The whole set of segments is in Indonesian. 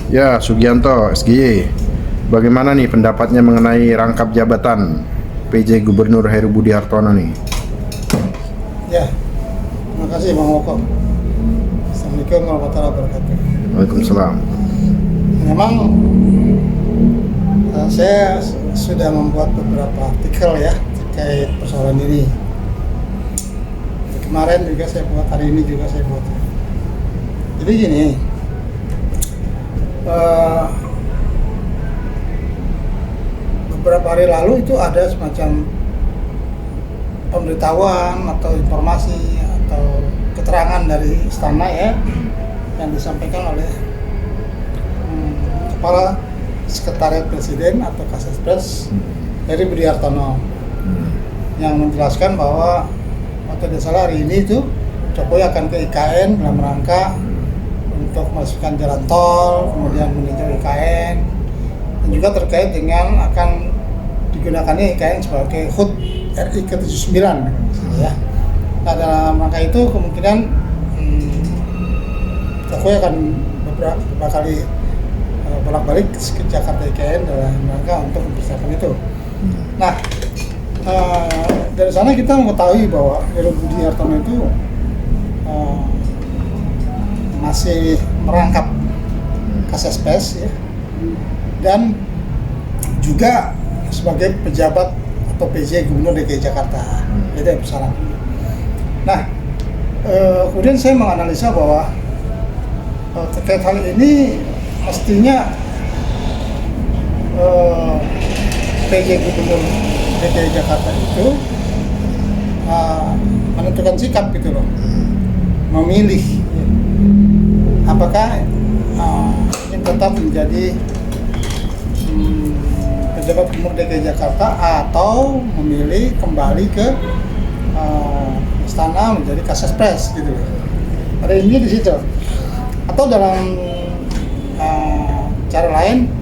Ya, Sugianto, SGY. Bagaimana nih pendapatnya mengenai rangkap jabatan PJ Gubernur Heru Budi Hartono nih? Ya, terima kasih Bang Woko. Assalamualaikum warahmatullahi wabarakatuh. Waalaikumsalam. Memang saya sudah membuat beberapa artikel ya terkait persoalan ini. Kemarin juga saya buat, hari ini juga saya buat. Jadi gini, beberapa hari lalu itu ada semacam pemberitahuan atau informasi atau keterangan dari istana ya yang disampaikan oleh Kepala Sekretariat Presiden atau Kasatpres Heru Budi Hartono yang menjelaskan bahwa waktu tidak salah hari ini itu Jokowi akan ke IKN dalam rangka untuk memasukkan jalan tol, kemudian meninjau IKN, dan juga terkait dengan akan digunakannya IKN sebagai HUT RI ke-79 ya. Nah dalam rangka itu kemungkinan Jokowi akan beberapa kali bolak-balik ke Jakarta IKN dalam rangka untuk mempersiapkan itu. Nah dari sana kita mengetahui bahwa Heru Budi Hartono itu masih merangkap Kasatpres ya, dan juga sebagai pejabat atau PJ Gubernur DKI Jakarta. Itu yang bersyarat. Nah, kemudian saya menganalisa bahwa terkait hal ini mestinya PJ Gubernur DKI Jakarta itu menentukan sikap gitu loh, memilih apakah ingin tetap menjadi pejabat gubernur DKI Jakarta atau memilih kembali ke istana menjadi Kasatpres gitu loh. Pada ini di situ. Atau dalam cara lain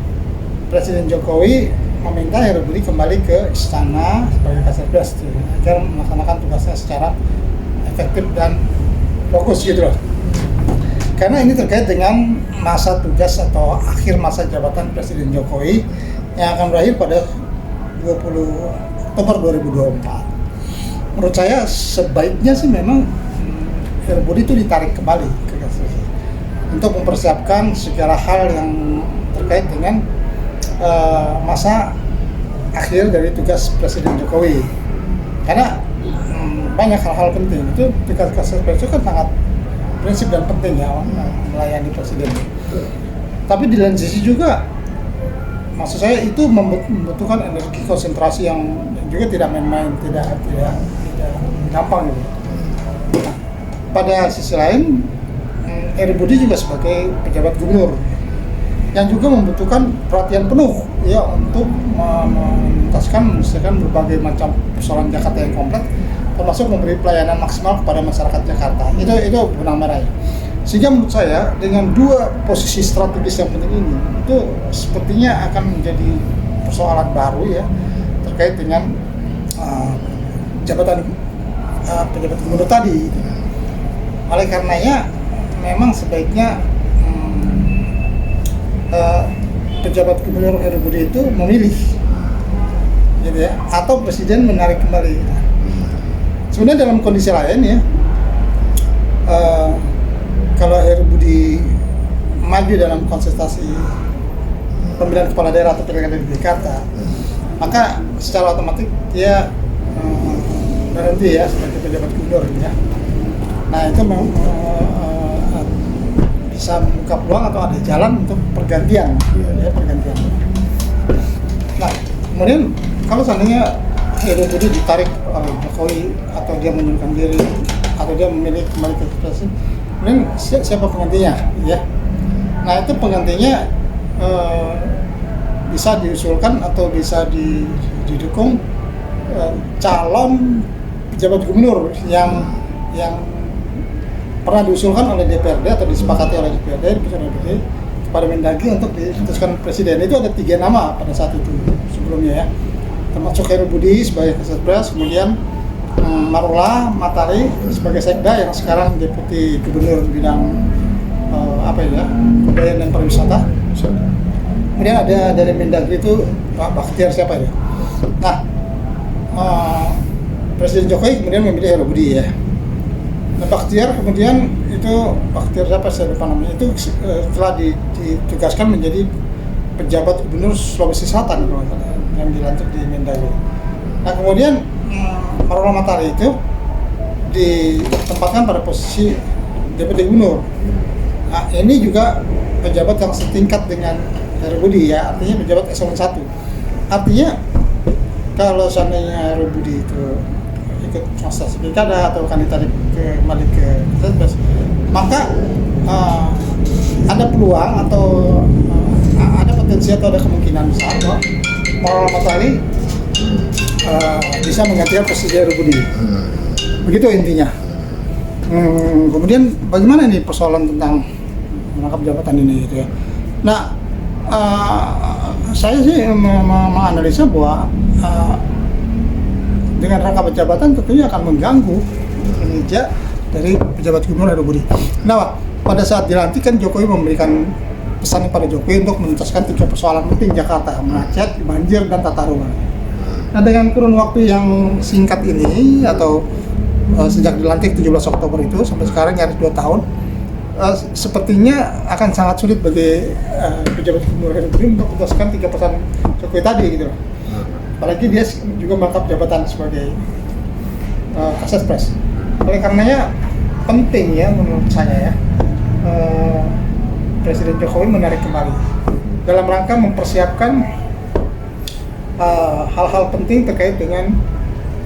Presiden Jokowi meminta Heru Budi kembali ke istana sebagai Kasatpres agar melaksanakan tugasnya secara efektif dan fokus gitu loh. Karena ini terkait dengan masa tugas atau akhir masa jabatan Presiden Jokowi yang akan berakhir pada 20 Oktober 2024. Menurut saya sebaiknya sih memang Heru Budi itu ditarik kembali ke Kasatpres untuk mempersiapkan segala hal yang terkait dengan masa akhir dari tugas Presiden Jokowi. Karena banyak hal-hal penting itu tugas Kasatpres itu kan sangat prinsip dan penting ya melayani presiden. Tapi di lain sisi juga, maksud saya itu membutuhkan energi konsentrasi yang juga tidak main-main, tidak gampang gitu. Nah, pada sisi lain, Heru Budi juga sebagai pejabat gubernur yang juga membutuhkan perhatian penuh ya untuk menyelesaikan berbagai macam persoalan Jakarta yang kompleks, termasuk memberi pelayanan maksimal kepada masyarakat Jakarta. Itu benang merah. Sehingga menurut saya dengan dua posisi strategis yang penting ini itu sepertinya akan menjadi persoalan baru ya terkait dengan jabatan pejabat gubernur tadi. Oleh karenanya memang sebaiknya pejabat gubernur Heru Budi itu memilih gitu ya, atau presiden menarik kembali. Sebenarnya dalam kondisi lain ya, kalau Heru Budi maju dalam kontestasi pemilihan kepala daerah atau pilkada di Jakarta, maka secara otomatis dia berhenti ya sebagai pejabat gubernur ya. Nah itu bisa membuka peluang atau ada jalan untuk pergantian ya, pergantian. Nah kemudian kalau seandainya Heru Budi ditarik oleh Jokowi atau dia mengundurkan diri atau dia memilih kembali ke presiden, kemudian siapa penggantinya ya? Nah itu penggantinya bisa diusulkan atau bisa didukung calon pejabat gubernur yang pernah diusulkan oleh DPRD atau disepakati oleh DPRD kepada Mendagri untuk diputuskan presiden. Itu ada 3 nama pada saat itu sebelumnya ya, termasuk Heru Budi sebagai Kasatpres, kemudian Marula Matahari sebagai Sekda yang sekarang Deputi Gubernur bidang Kebudayaan dan Pariwisata. Kemudian ada dari Mendagri itu Pak Bakhtiar siapa ya? Nah, Presiden Jokowi kemudian memilih Heru Budi ya. Nah, Bakhtiar kemudian itu Bakhtiar siapa saya lupa namanya itu telah ditugaskan menjadi pejabat gubernur Sulawesi Selatan yang dilantik di Mendagri. Nah kemudian Marola Matahari itu ditempatkan pada posisi DPD Gubernur. Nah ini juga pejabat yang setingkat dengan Heru Budi ya, artinya pejabat eselon 1. Artinya kalau seandainya Heru Budi itu ikut kontestasi pilkada atau akan ditarik kembali ke Pilpres, maka ada peluang atau ada potensi atau ada kemungkinan besar bahwa Marola Matahari bisa menggantikan posisi Heru Budi. Begitu intinya. Kemudian bagaimana nih persoalan tentang merangkap jabatan ini gitu ya. Nah, saya sih menganalisa bahwa dengan rangkap jabatan tentunya akan mengganggu kinerja dari pejabat gubernur Heru Budi. Nah, pada saat dilantik kan Jokowi memberikan pesan kepada Jokowi untuk menuntaskan 3 persoalan penting Jakarta, macet, banjir, dan tata ruang. Nah, dengan kurun waktu yang singkat ini atau sejak dilantik 17 Oktober itu sampai sekarang nyaris 2 tahun, sepertinya akan sangat sulit bagi pejabat gubernur Heru Budi untuk menuntaskan 3 pesan Jokowi tadi gitu. Apalagi dia juga merangkap jabatan sebagai Kasatpres. Oleh karenanya penting ya menurut saya ya Presiden Jokowi menarik kembali dalam rangka mempersiapkan hal-hal penting terkait dengan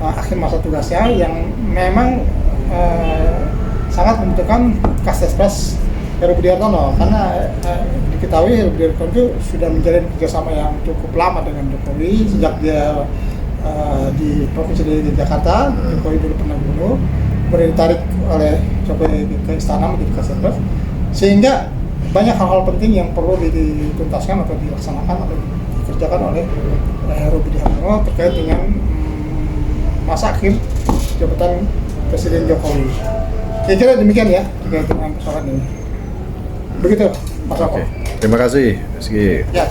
akhir masa tugasnya yang memang sangat membutuhkan Kasatpres Heru Budi Hartono, karena diketahui Heru Budi Hartono itu sudah menjalin kerjasama yang cukup lama dengan Jokowi sejak dia di Provinsi di Jakarta. Jokowi dulu pernah gubernur, kemudian ditarik oleh Jokowi ke istana menjadi Kasatpres, sehingga banyak hal-hal penting yang perlu dituntaskan atau dilaksanakan atau dikerjakan oleh Heru Budi Hartono terkait dengan masa akhir jabatan Presiden Jokowi. Kira-kira demikian ya terkait dengan persoalan ini. Begitu, Mas Roko. Terima kasih, Mas Gi. Ya.